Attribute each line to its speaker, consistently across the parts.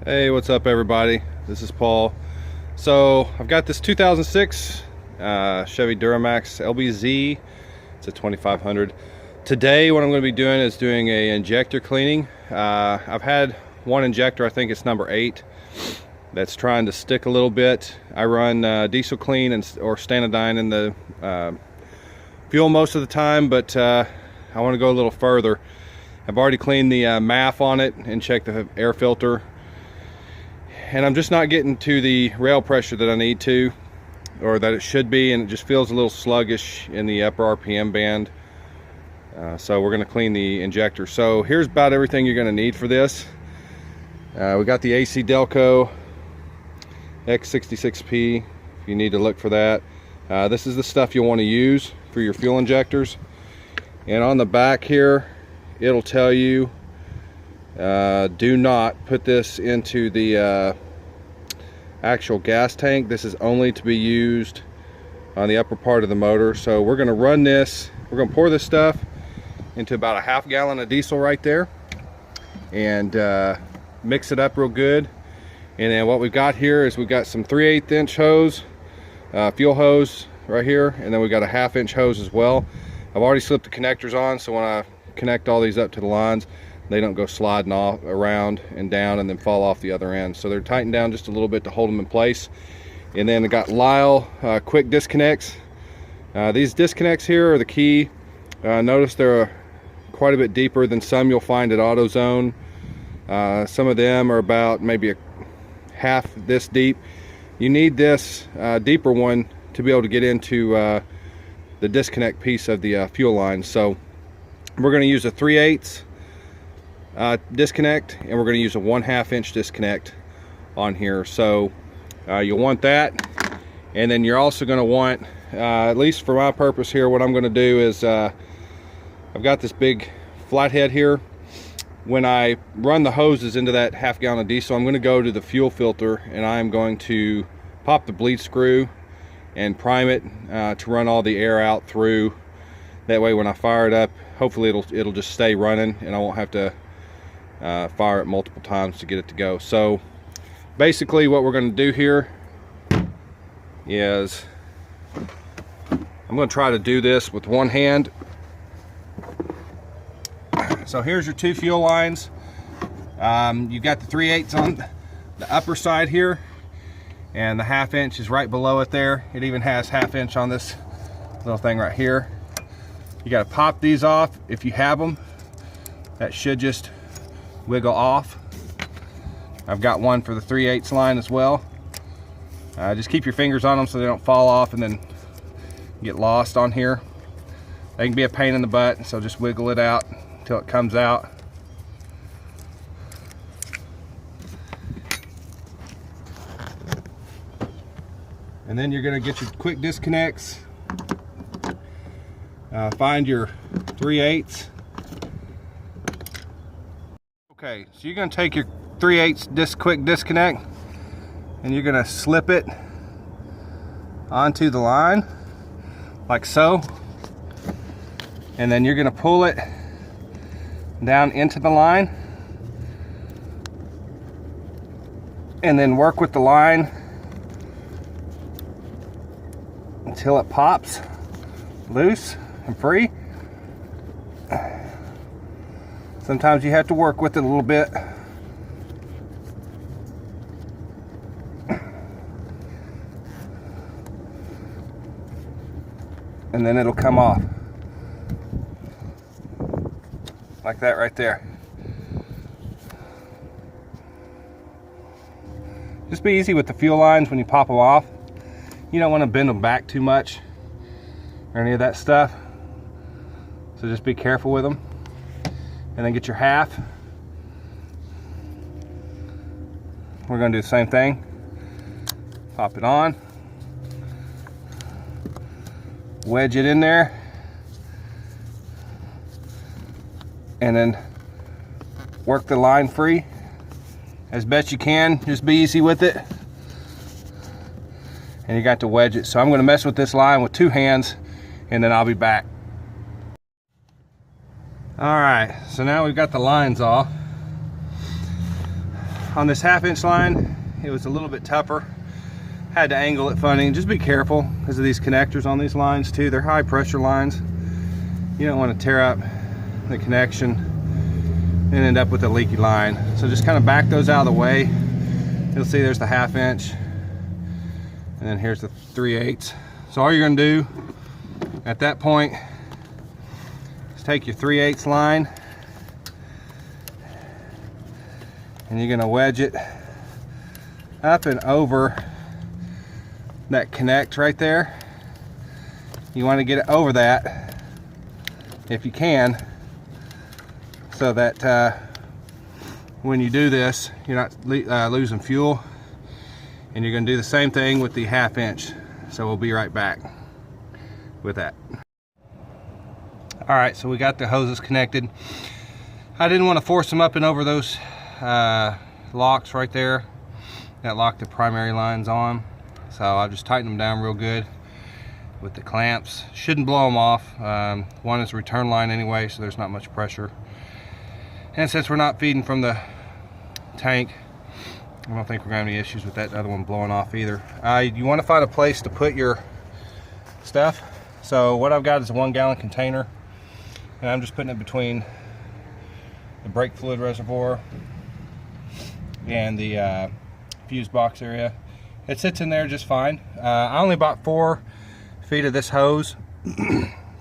Speaker 1: Hey, what's up everybody? This is Paul. So I've got this 2006 Chevy Duramax LBZ. It's a 2500. Today what I'm going to be doing is doing a injector cleaning. I've had one injector, I think it's number 8, that's trying to stick a little bit. I run diesel clean or Stanidine in the fuel most of the time, but I want to go a little further. I've already cleaned the MAF on it and checked the air filter, and I'm just not getting to the rail pressure that I need to, or that it should be, and it just feels a little sluggish in the upper RPM band. So we're going to clean the injector. So here's about everything you're going to need for this. We got the AC Delco X66P, if you need to look for that. This is the stuff you'll want to use for your fuel injectors. And on the back here, it'll tell you do not put this into the actual gas tank. This is only to be used on the upper part of the motor. So we're going to run this, we're going to pour this stuff into about a half gallon of diesel right there, and mix it up real good. And then what we've got here is we've got some 3/8 inch hose, fuel hose right here, and then we've got a 1/2 inch hose as well. I've already slipped the connectors on, so when I connect all these up to the lines, they don't go sliding off around and down and then fall off the other end. So they're tightened down just a little bit to hold them in place. And then I got Lyle quick disconnects. These disconnects here are the key. Notice they're quite a bit deeper than some you'll find at AutoZone. Some of them are about maybe a half this deep. You need this deeper one to be able to get into the disconnect piece of the fuel line. So we're going to use a 3/8 disconnect, and we're going to use a 1/2 inch disconnect on here. So you'll want that, and then you're also going to want, at least for my purpose here, what I'm going to do is I've got this big flathead here. When I run the hoses into that half gallon of diesel, I'm going to go to the fuel filter, and I'm going to pop the bleed screw and prime it to run all the air out through. That way when I fire it up, hopefully it'll just stay running, and I won't have to fire it multiple times to get it to go. So basically what we're going to do here is I'm going to try to do this with one hand. So here's your 2 fuel lines. You've got the 3/8 on the upper side here, and the 1/2 inch is right below it there. It even has 1/2 inch on this little thing right here. You got to pop these off if you have them. That should just wiggle off. I've got one for the 3/8 line as well. Just keep your fingers on them so they don't fall off and then get lost on here. They can be a pain in the butt, so just wiggle it out until it comes out. And then you're going to get your quick disconnects. Find your 3/8. Okay, so you're going to take your 3/8 quick disconnect, and you're going to slip it onto the line like so, and then you're going to pull it down into the line, and then work with the line until it pops loose and free. Sometimes you have to work with it a little bit. And then it'll come off. Like that right there. Just be easy with the fuel lines when you pop them off. You don't want to bend them back too much or any of that stuff. So just be careful with them. And then get your 1/2. We're going to do the same thing. Pop it on. Wedge it in there. And then work the line free as best you can. Just be easy with it. And you got to wedge it. So I'm going to mess with this line with 2 hands, and then I'll be back. All right, so now we've got the lines off. on this 1/2 inch line, it was a little bit tougher. Had to angle it funny. Just be careful because of these connectors on these lines too. They're high pressure lines. You don't want to tear up the connection and end up with a leaky line. So just kind of back those out of the way. You'll see there's the 1/2 inch, and then here's the 3/8. So all you're going to do at that point is take your 3/8 line and you're going to wedge it up and over that connect right there. You want to get it over that if you can, so that when you do this, you're not losing fuel. And you're going to do the same thing with the 1/2 inch. So we'll be right back with that. All right, so we got the hoses connected. I didn't want to force them up and over those locks right there that lock the primary lines on. So I just tightened them down real good with the clamps. Shouldn't blow them off. One is a return line anyway, so there's not much pressure. And since we're not feeding from the tank, I don't think we're gonna have any issues with that other one blowing off either. You want to find a place to put your stuff. So what I've got is a 1 gallon container, and I'm just putting it between the brake fluid reservoir and the fuse box area. It sits in there just fine. I only bought 4 feet of this hose,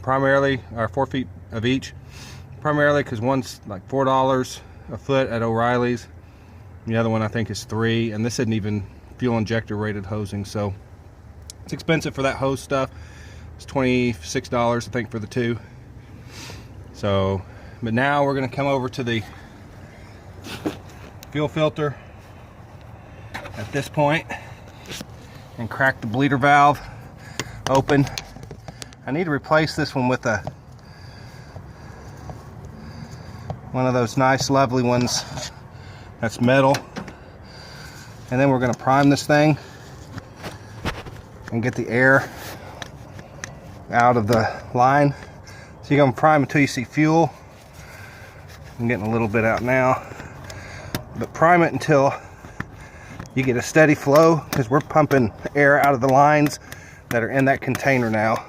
Speaker 1: primarily, or 4 feet of each, primarily because one's like $4 a foot at O'Reilly's. The other one I think is $3, and this isn't even fuel injector rated hosing, so it's expensive for that hose stuff. It's $26 I think for the 2. So, but now we're going to come over to the fuel filter at this point and crack the bleeder valve open. I need to replace this one with one of those nice lovely ones that's metal, and then we're going to prime this thing and get the air out of the line. So you're going to prime until you see fuel. I'm getting a little bit out now, but prime it until you get a steady flow, because we're pumping air out of the lines that are in that container now.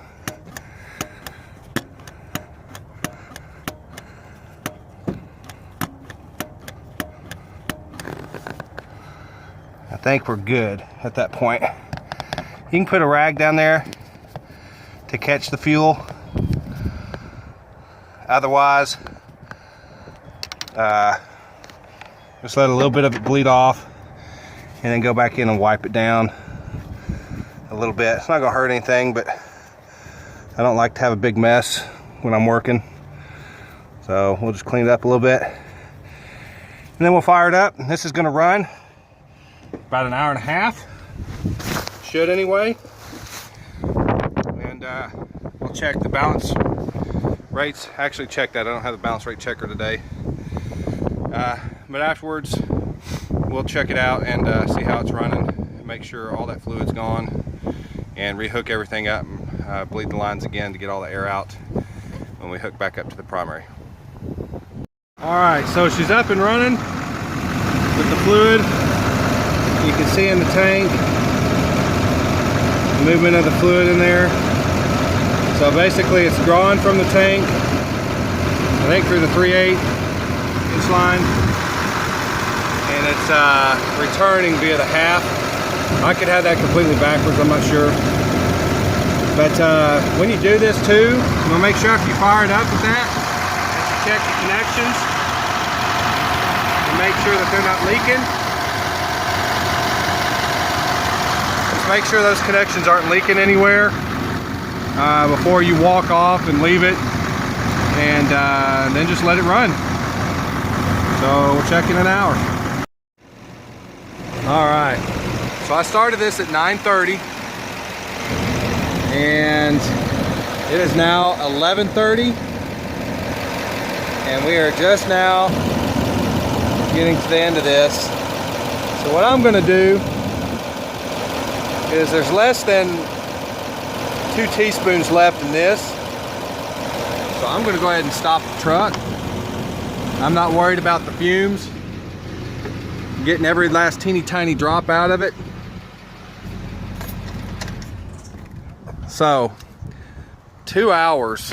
Speaker 1: I think we're good at that point. You can put a rag down there to catch the fuel. Otherwise, just let a little bit of it bleed off and then go back in and wipe it down a little bit. It's not gonna hurt anything, but I don't like to have a big mess when I'm working. So we'll just clean it up a little bit, and then we'll fire it up. This is gonna run about an hour and a half, should anyway, and we'll check the balance rates. Actually check that, I don't have the balance rate checker today, but afterwards we'll check it out and see how it's running, and make sure all that fluid's gone, and rehook everything up and bleed the lines again to get all the air out when we hook back up to the primary. Alright, so she's up and running with the fluid. You can see in the tank the movement of the fluid in there. So basically it's drawing from the tank, I think through the 3/8 inch line, and it's returning via the 1/2. I could have that completely backwards, I'm not sure. But when you do this too, you want to make sure if you fire it up with that you check the connections and make sure that they're not leaking. Make sure those connections aren't leaking anywhere before you walk off and leave it, and then just let it run. So we'll check in an hour. Alright, so I started this at 9:30 and it is now 11:30, and we are just now getting to the end of this. So what I'm going to do is, there's less than 2 teaspoons left in this, so I'm going to go ahead and stop the truck. I'm not worried about the fumes. I'm getting every last teeny tiny drop out of it. So 2 hours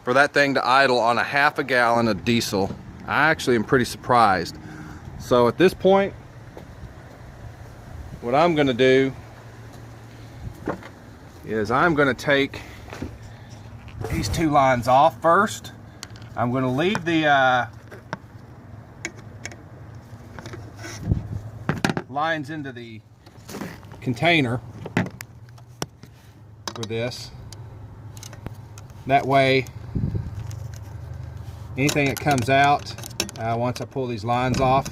Speaker 1: for that thing to idle on a half a gallon of diesel. I actually am pretty surprised. So at this point, what I'm going to do is I'm going to take these 2 lines off first. I'm going to leave the lines into the container for this. That way, anything that comes out, once I pull these lines off,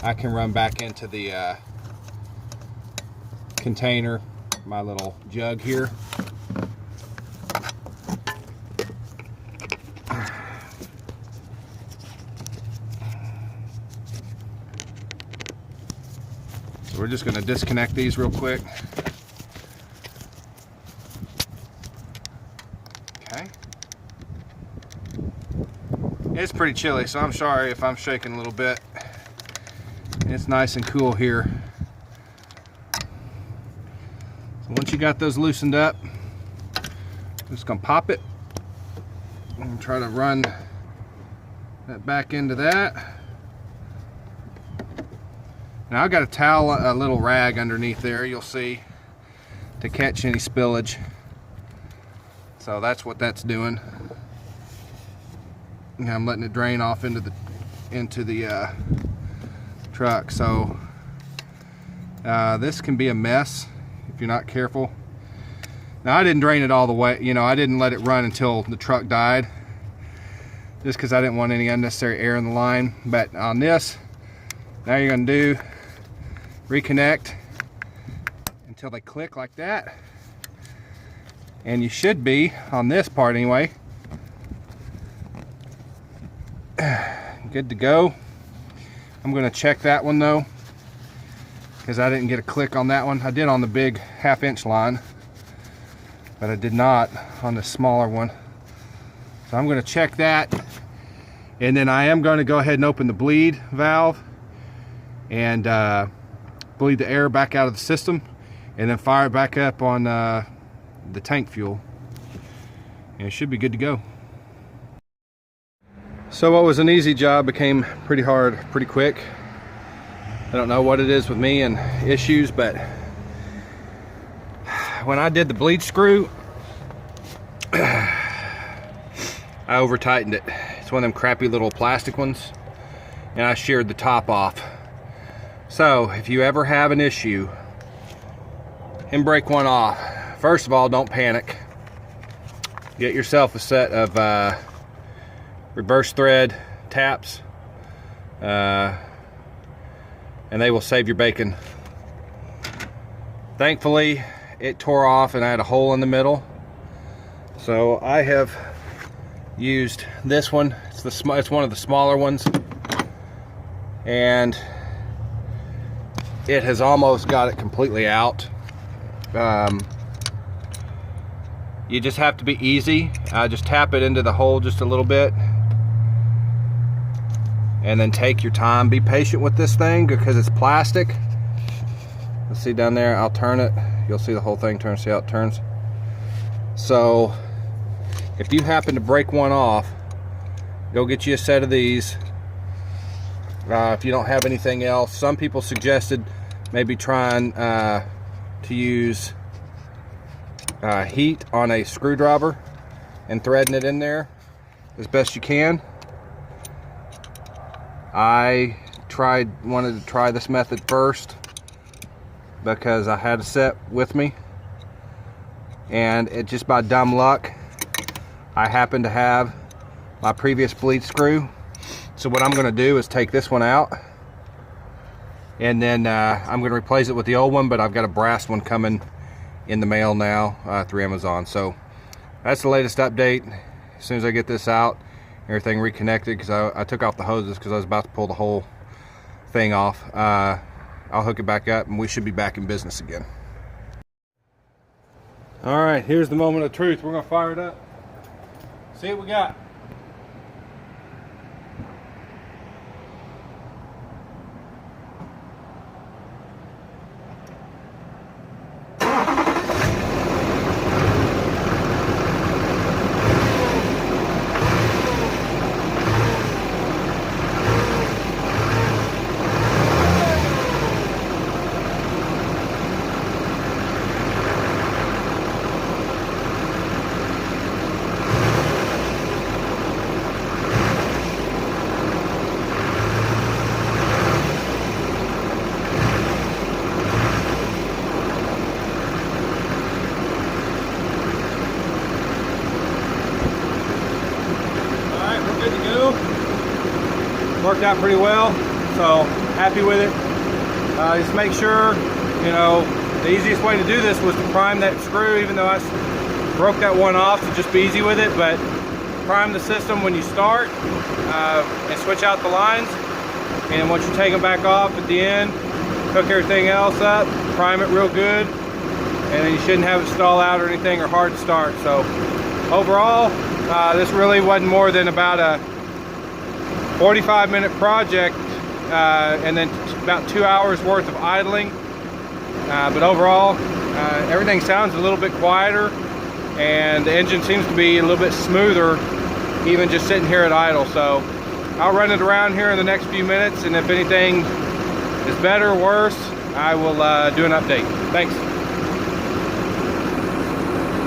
Speaker 1: I can run back into the container, my little jug here. So we're just going to disconnect these real quick. Okay. It's pretty chilly, so I'm sorry if I'm shaking a little bit. It's nice and cool here. So once you got those loosened up, I'm just going to pop it and try to run that back into that. Now I've got a towel, a little rag underneath there, you'll see, to catch any spillage. So that's what that's doing. And I'm letting it drain off into the truck. So this can be a mess if you're not careful. Now I didn't drain it all the way, you know, I didn't let it run until the truck died, just because I didn't want any unnecessary air in the line. But on this, now you're going to do reconnect until they click like that, and you should be, on this part anyway, good to go. I'm going to check that one though, because I didn't get a click on that one. I did on the big 1/2 inch line, but I did not on the smaller one. So I'm going to check that, and then I am going to go ahead and open the bleed valve and bleed the air back out of the system, and then fire it back up on the tank fuel, and it should be good to go. So what was an easy job became pretty hard pretty quick. I don't know what it is with me and issues, but when I did the bleed screw, I over tightened it. It's one of them crappy little plastic ones, and I sheared the top off. So if you ever have an issue and break one off, first of all, don't panic. Get yourself a set of reverse thread taps, and they will save your bacon. Thankfully, it tore off and I had a hole in the middle. So I have used this one. It's one of the smaller ones, and it has almost got it completely out. You just have to be easy. Just tap it into the hole just a little bit, and then take your time. Be patient with this thing because it's plastic. Let's see down there, I'll turn it. You'll see the whole thing turn. See how it turns? So if you happen to break one off, go get you a set of these. If you don't have anything else, some people suggested maybe trying to use heat on a screwdriver and threading it in there as best you can. I wanted to try this method first because I had a set with me, and it just by dumb luck I happened to have my previous bleed screw. So what I'm going to do is take this one out, and then I'm going to replace it with the old one, but I've got a brass one coming in the mail now through Amazon. So that's the latest update. As soon as I get this out, everything reconnected, because I took off the hoses because I was about to pull the whole thing off. I'll hook it back up and we should be back in business again. All right, here's the moment of truth. We're gonna fire it up. See what we got. out pretty well, so happy with it. Just make sure, you know, the easiest way to do this was to prime that screw, even though I broke that one off, so just be easy with it. But prime the system when you start and switch out the lines, and once you take them back off at the end, hook everything else up, prime it real good, and then you shouldn't have it stall out or anything or hard to start. So overall, this really wasn't more than about a 45-minute project, and then about 2 hours worth of idling. But overall, everything sounds a little bit quieter, and the engine seems to be a little bit smoother even just sitting here at idle. So I'll run it around here in the next few minutes, and if anything is better or worse, I will do an update. Thanks.